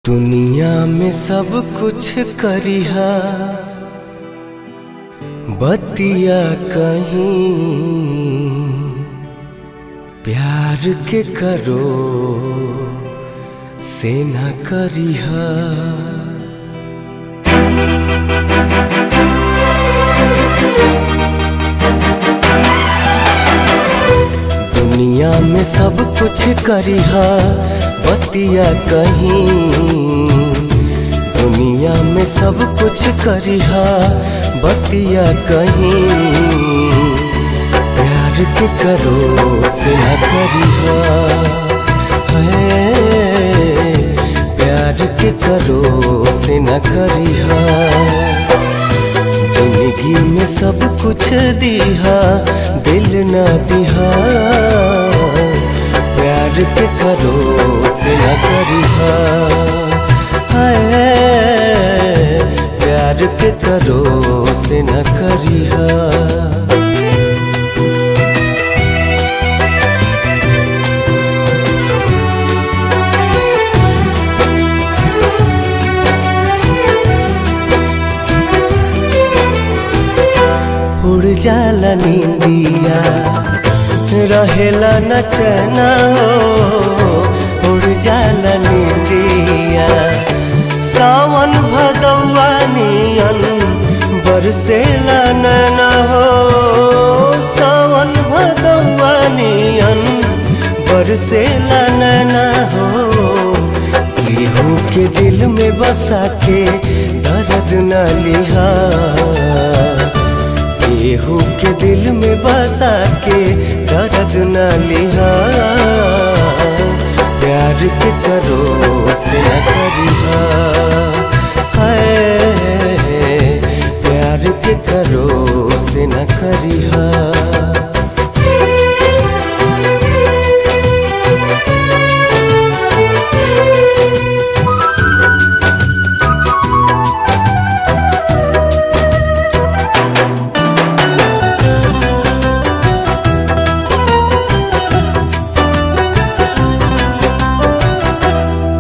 दुनिया में सब कुछ करिहा बतिया कहीं प्यार के करो से न करिहा। दुनिया में सब कुछ करिहा बतिया कहीं, दुनिया में सब कुछ करिहा बतिया कहीं प्यार के करो से न करिहा। प्यार के करो से न करिहा। जिंदगी में सब कुछ दिहा दिल न दिहा, प्यार के करो से न करिहा। प्यार के करो से न करिहा। उड़ जाला नींदिया रहेला न चैना हो, उड़ जाला नींदिया सावन भदौआ नियन बरसेला नैना हो, सावन भदौआ नियन बरसेला नैना हो। केहू के दिल में बसा के दर्द न लिहा, केहू के दिल में बसा के दर्द न लिहा। प्यार के करो से न करिहा। प्यार के करो से न करिहा।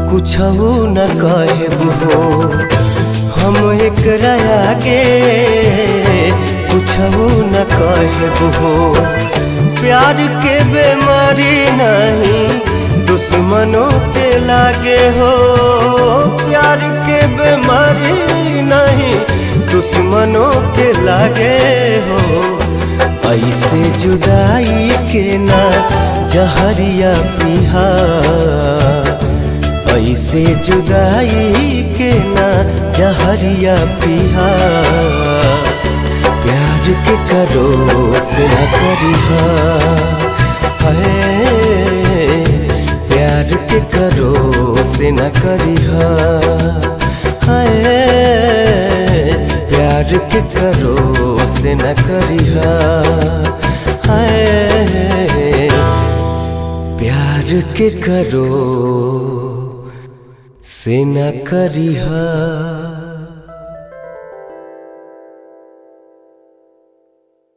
कुछहु न कहबो हम एकरा आगे, कुछहु न कहबो प्यार के बेमारी नहीं दुश्मनों के लागे हो, प्यार के बेमारी नहीं दुश्मनों के लागे हो। ऐसे जुदाई के ना जहरिया पिहा, ऐसे जुदाई के ना जहरिया पिहा। प्यार के करो से न करिहा। प्यार के करो से न करिहा। प्यार के करो से न करिहा। प्यार के करो से न करिहा।